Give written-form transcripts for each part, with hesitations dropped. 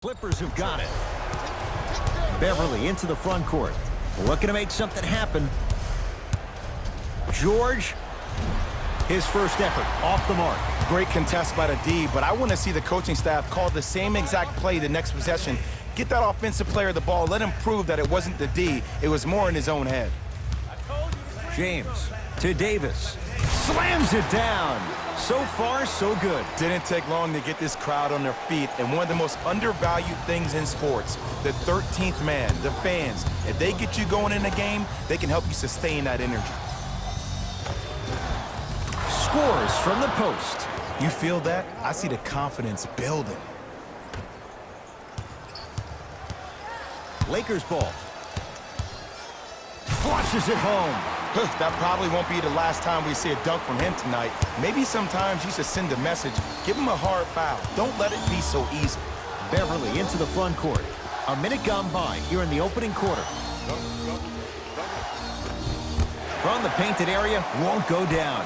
Clippers have got it. Beverly into the front court. Looking to make something happen. George, his first effort, off the mark. Great contest by the D, but I want to see the coaching staff call the same exact play the next possession. Get that offensive player the ball. Let him prove that it wasn't the D. It was more in his own head. James to Davis. Slams it down. So far, so good. Didn't take long to get this crowd on their feet, and one of the most undervalued things in sports, the 13th man, the fans. If they get you going in the game, they can help you sustain that energy. Scores from the post. You feel that? I see the confidence building. Lakers ball. Flushes it home. That probably won't be the last time we see a dunk from him tonight. Maybe sometimes you should send a message. Give him a hard foul. Don't let it be so easy. Beverly into the front court. A minute gone by here in the opening quarter. From the painted area, won't go down.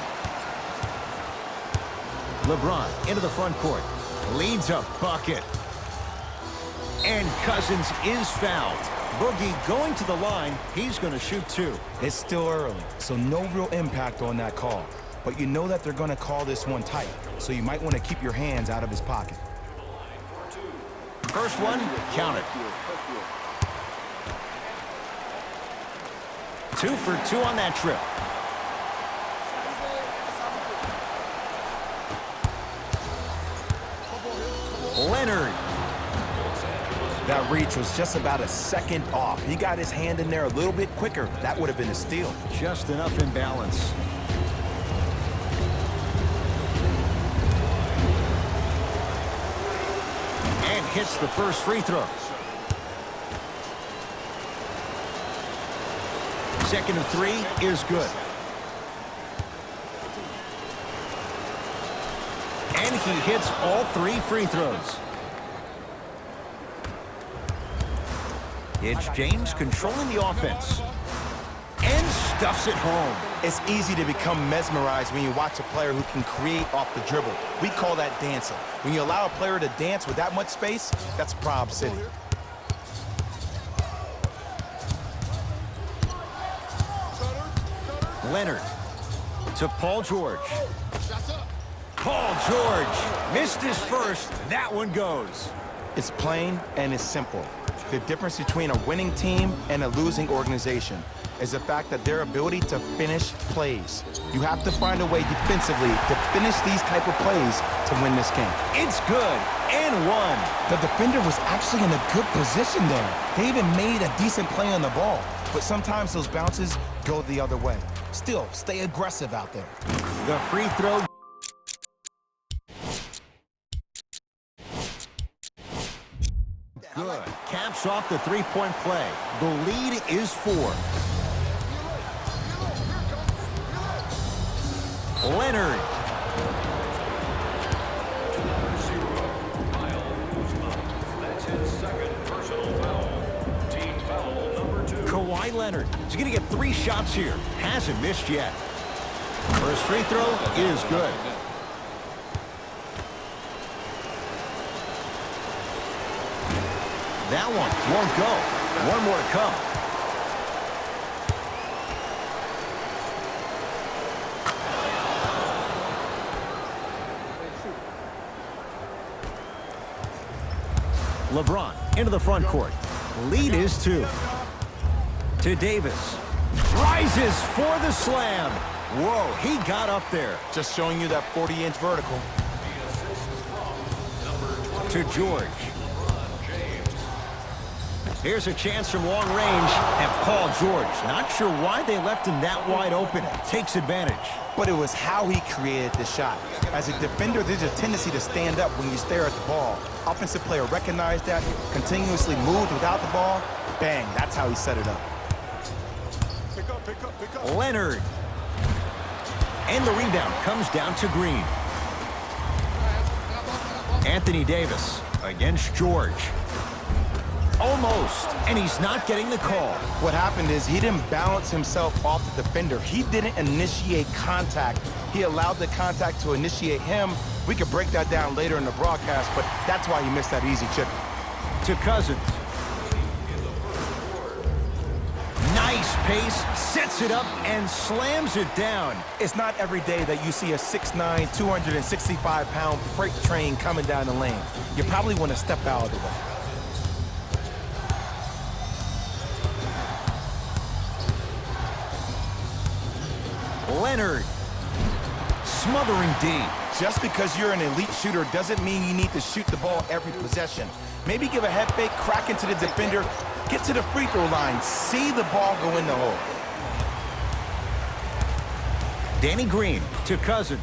LeBron into the front court. Leads a bucket. And Cousins is fouled. Boogie going to the line. He's going to shoot two. It's still early, so no real impact on that call. But you know that they're going to call this one tight, so you might want to keep your hands out of his pocket. First one, count it. 2 for 2 on that trip. Leonard. That reach was just about a second off. He got his hand in there a little bit quicker. That would have been a steal. Just enough imbalance. And hits the first free throw. Second and 3 is good. And he hits all 3 free throws. It's James controlling the offense. And stuffs it home. It's easy to become mesmerized when you watch a player who can create off the dribble. We call that dancing. When you allow a player to dance with that much space, that's Prob City. Leonard to Paul George. Paul George missed his first. That one goes. It's plain and it's simple. The difference between a winning team and a losing organization is the fact that their ability to finish plays. You have to find a way defensively to finish these type of plays to win this game. It's good, and one. The defender was actually in a good position there. They even made a decent play on the ball, but sometimes those bounces go the other way. Still, stay aggressive out there. The free throw. Good. Caps off the three-point play. The lead is 4. Leonard. That's his second personal foul. Team foul number 2. Kawhi Leonard. He's going to get 3 shots here. Hasn't missed yet. First free throw is good. That one won't go. One more to come. LeBron into the front court. Lead is 2. To Davis. Rises for the slam. Whoa, he got up there. Just showing you that 40-inch vertical. To George. Here's a chance from long range, and Paul George, not sure why they left him that wide open, takes advantage. But it was how he created the shot. As a defender, there's a tendency to stand up when you stare at the ball. Offensive player recognized that, continuously moved without the ball. Bang, that's how he set it up. Pick up. Leonard. And the rebound comes down to Green. Anthony Davis against George. Almost, and he's not getting the call. What happened is he didn't balance himself off the defender. He didn't initiate contact. He allowed the contact to initiate him. We could break that down later in the broadcast, but that's why he missed that easy chip. to Cousins. Nice pace, sets it up, and slams it down. It's not every day that you see a 6'9", 265-pound freight train coming down the lane. You probably want to step out of the way. Leonard. Smothering D. Just because you're an elite shooter doesn't mean you need to shoot the ball every possession. Maybe give a head fake, crack into the defender, get to the free throw line, see the ball go in the hole. Danny Green to Cousins.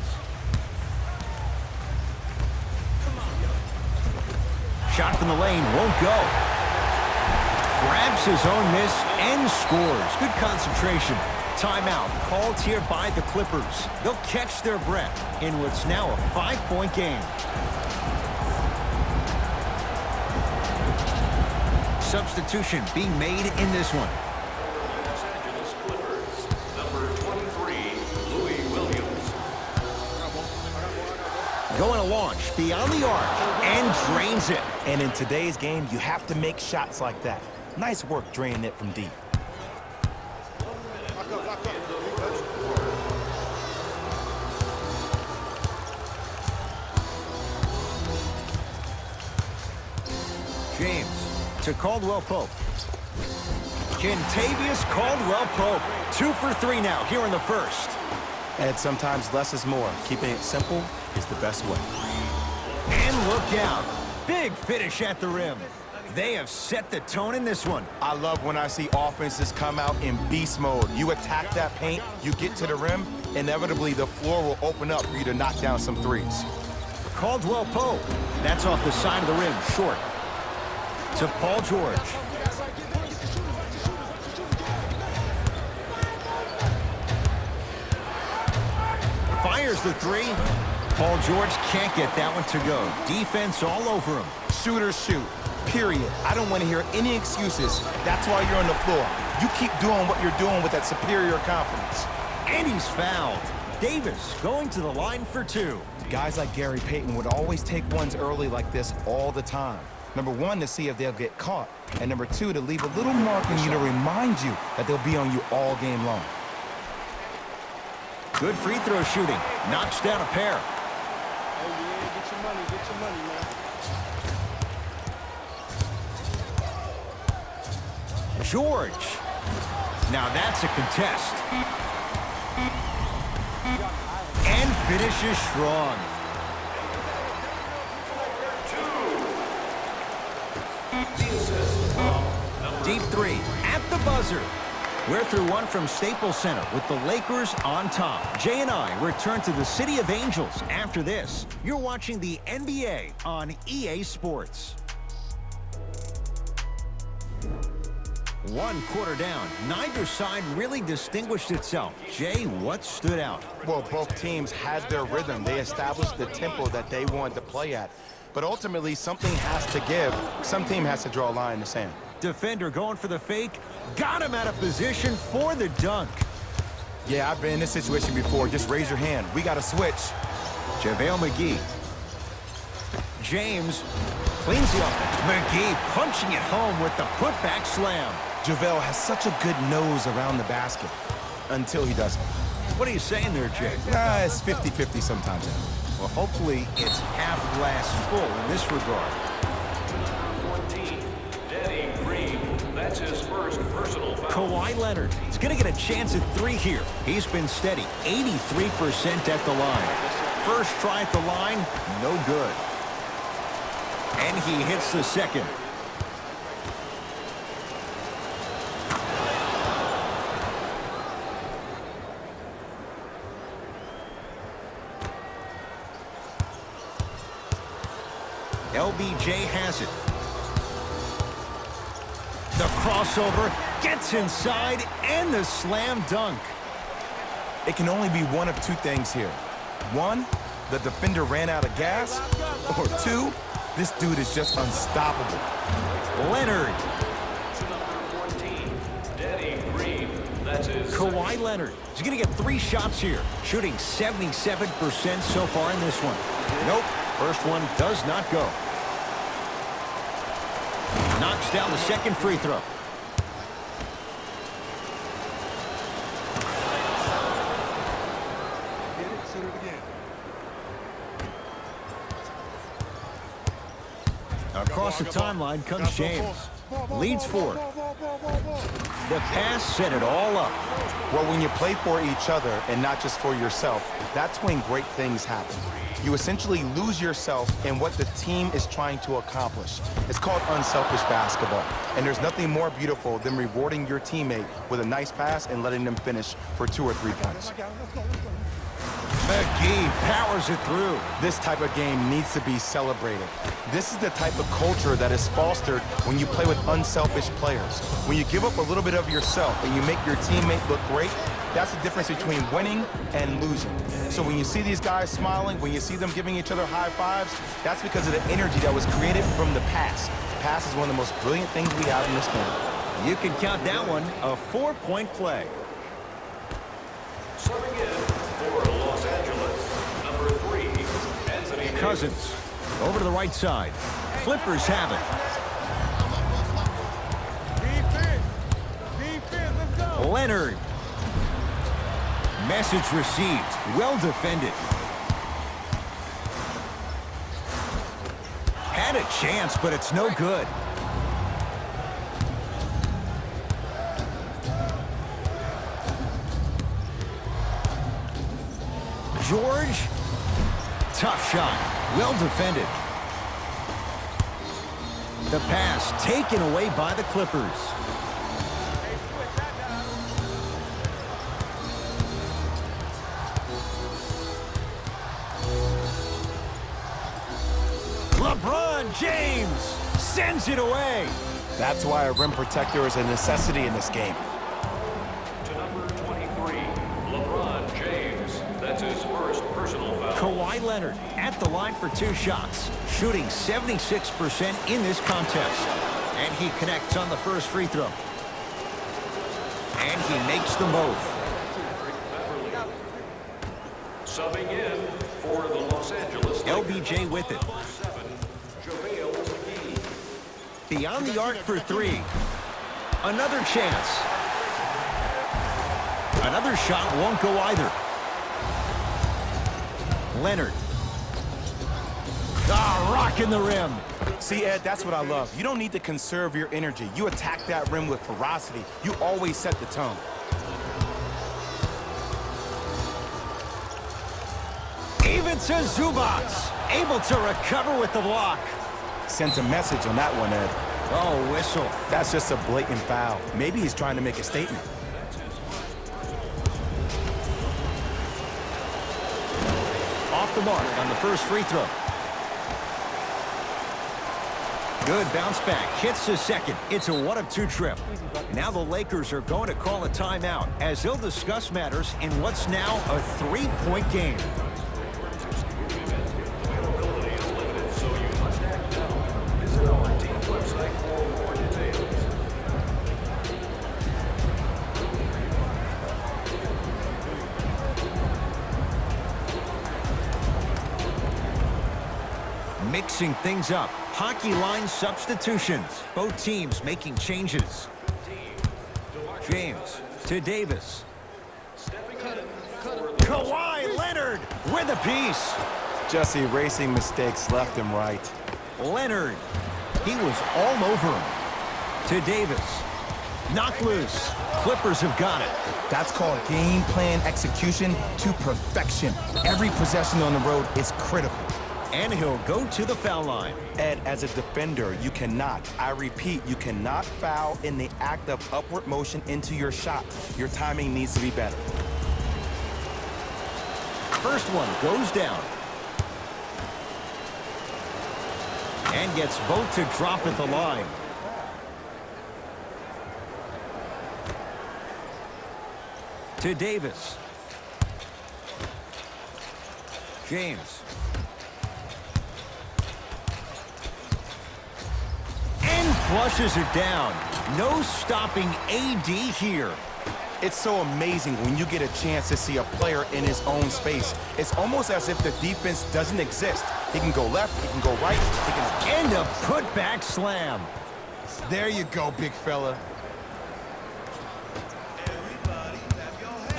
Shot from the lane, won't go. Grabs his own miss and scores. Good concentration. Timeout called here by the Clippers. They'll catch their breath in what's now a 5-point game. Substitution being made in this one. Los Angeles Clippers, number 23, Louis Williams. Going to launch beyond the arc and drains it. And in today's game, you have to make shots like that. Nice work draining it from deep. James to Caldwell Pope. Kentavious Caldwell Pope. 2 for 3 now here in the first. And sometimes less is more. Keeping it simple is the best way. And look out. Big finish at the rim. They have set the tone in this one. I love when I see offenses come out in beast mode. You attack that paint, you get to the rim, inevitably the floor will open up for you to knock down some threes. Caldwell Pope. That's off the side of the rim, short. To Paul George. Fires the three. Paul George can't get that one to go. Defense all over him. Shooters shoot, period. I don't want to hear any excuses. That's why you're on the floor. You keep doing what you're doing with that superior confidence. And he's fouled. Davis going to the line for 2. Guys like Gary Payton would always take ones early like this all the time. Number 1, to see if they'll get caught. And number 2, to leave a little mark on you to remind you that they'll be on you all game long. Good free throw shooting. Knocks down a pair. Oh, yeah, get your money, man. George. Now that's a contest. And finishes strong. Deep 3 at the buzzer. We're through one from Staples Center with the Lakers on top. Jay and I return to the City of Angels after this. You're watching the NBA on EA Sports. 1 quarter down. Neither side really distinguished itself. Jay, what stood out? Well, both teams had their rhythm. They established the tempo that they wanted to play at. But ultimately, something has to give. Some team has to draw a line in the sand. Defender going for the fake. Got him out of position for the dunk. Yeah, I've been in this situation before. Just raise your hand. We got to switch. JaVale McGee. James cleans the offense. McGee punching it home with the putback slam. JaVale has such a good nose around the basket until he doesn't. What are you saying there, Jay? It's 50-50 sometimes. Well, hopefully it's half glass full in this regard. 14, Danny Green. That's his first personal foul. Kawhi Leonard is going to get a chance at 3 here. He's been steady, 83% at the line. First try at the line, no good. And he hits the second. LBJ has it. The crossover gets inside and the slam dunk. It can only be one of 2 things here. 1, the defender ran out of gas. Or 2, this dude is just unstoppable. Leonard. To number 14, Danny Green. That's his Kawhi Leonard. He's going to get 3 shots here. Shooting 77% so far in this one. Nope. First one does not go. knocks down the second free throw. Get it, shoot it again. Across the timeline comes James. Leads 4. The pass set it all up. Well, when you play for each other and not just for yourself, that's when great things happen. You essentially lose yourself in what the team is trying to accomplish. It's called unselfish basketball. And there's nothing more beautiful than rewarding your teammate with a nice pass and letting them finish for 2 or 3 points. McGee powers it through. This type of game needs to be celebrated. This is the type of culture that is fostered when you play with unselfish players. When you give up a little bit of yourself and you make your teammate look great, that's the difference between winning and losing. So when you see these guys smiling, when you see them giving each other high fives, that's because of the energy that was created from the pass. The pass is one of the most brilliant things we have in this game. You can count that one a 4-point play. Serving in for Los Angeles, number 3, Anthony Cousins over to the right side. Clippers have it. Defense, let's go. Leonard. Message received. Well defended. Had a chance, but it's no good. George. Tough shot. Well defended. The pass taken away by the Clippers. LeBron James sends it away. That's why a rim protector is a necessity in this game. to number 23, LeBron James. That's his first personal foul. Kawhi Leonard at the line for 2 shots, shooting 76% in this contest. And he connects on the first free throw. And he makes them both. Subbing in for the Los Angeles LBJ with it. number 7, JaVale McGee. Beyond the arc for 3. Another chance. Another shot won't go either. Leonard. Rocking the rim. See, Ed, that's what I love. You don't need to conserve your energy. You attack that rim with ferocity. You always set the tone. Even to Zubac. Able to recover with the block. Sends a message on that one, Ed. Oh, whistle. That's just a blatant foul. Maybe he's trying to make a statement. Off the mark on the first free throw. Good bounce back. Hits the second. It's a 1 of 2 trip. Now the Lakers are going to call a timeout as they'll discuss matters in what's now a 3-point game. Availability is limited, so you must act now. Visit our team's website for more details. Mixing things up. Hockey line substitutions. Both teams making changes. James to Davis. Kawhi Leonard with a piece. Just erasing mistakes left and right. Leonard. He was all over him. To Davis. Knocked loose. Clippers have got it. That's called game plan execution to perfection. Every possession on the road is critical. And he'll go to the foul line. Ed, as a defender, you cannot, I repeat, you cannot foul in the act of upward motion into your shot. Your timing needs to be better. First one goes down. And gets both to drop at the line. To Davis. James. And flushes it down. No stopping AD here. It's so amazing when you get a chance to see a player in his own space. It's almost as if the defense doesn't exist. He can go left, he can go right, he can... And a putback slam. There you go, big fella.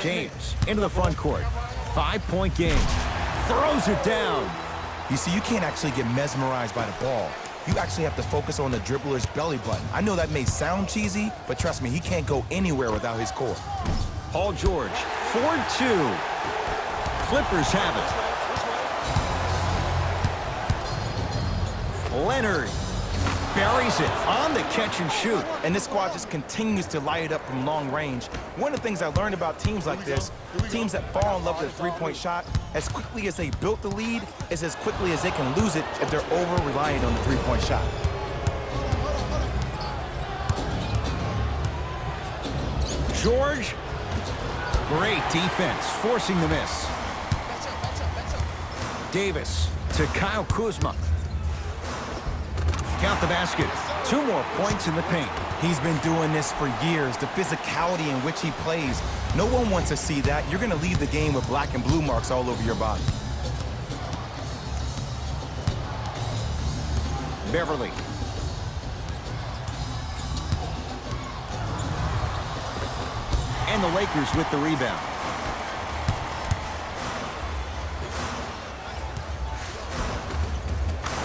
James into the front court. 5-point game. Throws it down. You see, you can't actually get mesmerized by the ball. You actually have to focus on the dribbler's belly button. I know that may sound cheesy, but trust me, he can't go anywhere without his core. Paul George, 4-2. Clippers have it. Leonard buries it on the catch and shoot. And this squad just continues to light it up from long range. One of the things I learned about teams like this, teams that fall in love with the three-point shot, as quickly as they built the lead, is as quickly as they can lose it if they're over-reliant on the three-point shot. George, great defense, forcing the miss. Davis to Kyle Kuzma. Count the basket. 2 more points in the paint. He's been doing this for years. The physicality in which he plays. No one wants to see that. You're going to leave the game with black and blue marks all over your body. Beverly. And the Lakers with the rebound.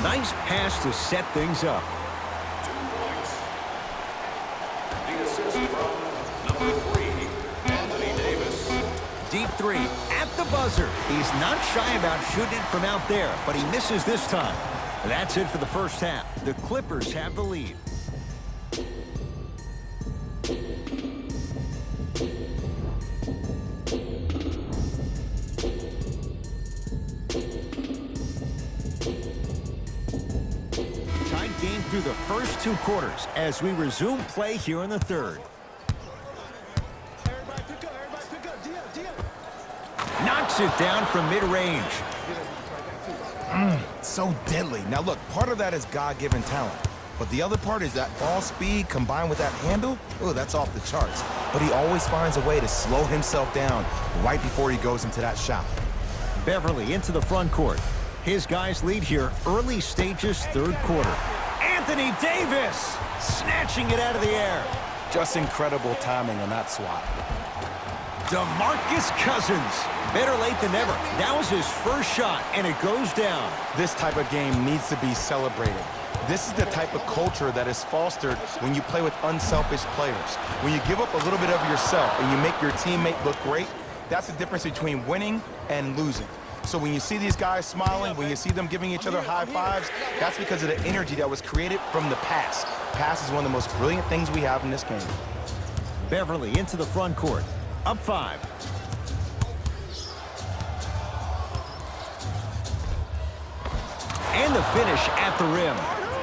Nice pass to set things up. 2 points. The assist from number 3, Anthony Davis. Deep 3 at the buzzer. He's not shy about shooting it from out there, but he misses this time. That's it for the first half. The Clippers have the lead. Game through the first 2 quarters as we resume play here in the third. Knocks it down from mid-range. So deadly. Now look, part of that is God-given talent. But the other part is that ball speed combined with that handle. Oh, that's off the charts. But he always finds a way to slow himself down right before he goes into that shot. Beverly into the front court. His guys lead here early stages third quarter. Anthony Davis snatching it out of the air. Just incredible timing on that swat. DeMarcus Cousins. Better late than never. That was his first shot, and it goes down. This type of game needs to be celebrated. This is the type of culture that is fostered when you play with unselfish players. When you give up a little bit of yourself and you make your teammate look great, that's the difference between winning and losing. So when you see these guys smiling, when you see them giving each other high fives, that's because of the energy that was created from the pass. Pass is one of the most brilliant things we have in this game. Beverly into the front court. Up 5. And the finish at the rim.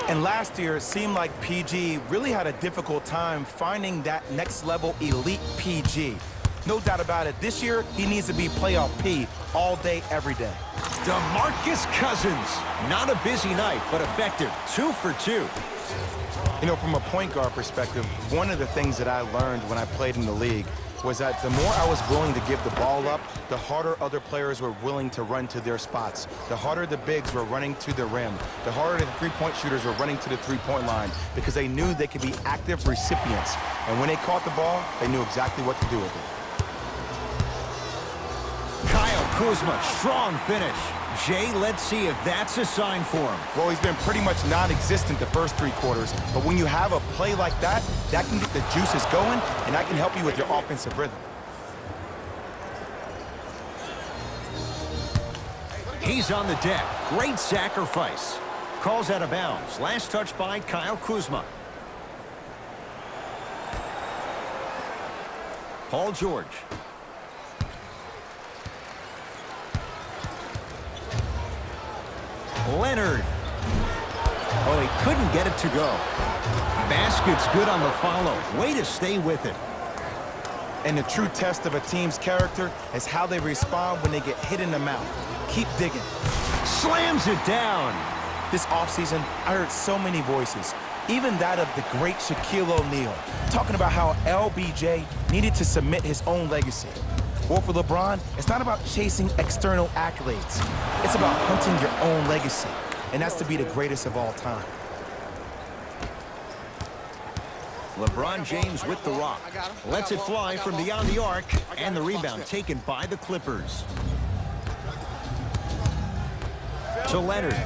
And last year, it seemed like PG really had a difficult time finding that next level elite PG. No doubt about it, this year, he needs to be playoff P all day, every day. DeMarcus Cousins. Not a busy night, but effective. 2 for 2. You know, from a point guard perspective, one of the things that I learned when I played in the league was that the more I was willing to give the ball up, the harder other players were willing to run to their spots. The harder the bigs were running to the rim. The harder the three-point shooters were running to the three-point line because they knew they could be active recipients. And when they caught the ball, they knew exactly what to do with it. Kyle Kuzma, strong finish. Jay, let's see if that's a sign for him. Well, he's been pretty much non-existent the first 3 quarters, but when you have a play like that, that can get the juices going, and that can help you with your offensive rhythm. He's on the deck. Great sacrifice. Calls out of bounds. Last touch by Kyle Kuzma. Paul George. Leonard. Oh, he couldn't get it to go. Basket's good on the follow. Way to stay with it. And the true test of a team's character is how they respond when they get hit in the mouth. Keep digging. Slams it down. This offseason, I heard so many voices, even that of the great Shaquille O'Neal, talking about how LBJ needed to submit his own legacy. Well, for LeBron, it's not about chasing external accolades. It's about hunting your own legacy, and that's to be the greatest of all time. LeBron James with the rock. Lets it fly from beyond the arc, and the rebound taken by the Clippers. To Leonard.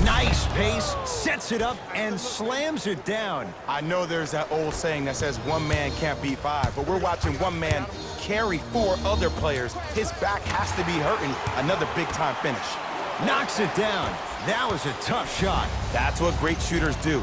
Nice pace, sets it up, and slams it down. I know there's that old saying that says one man can't beat five, but we're watching one man carry four other players. His back has to be hurting. Another big-time finish. Knocks it down. That was a tough shot. That's what great shooters do.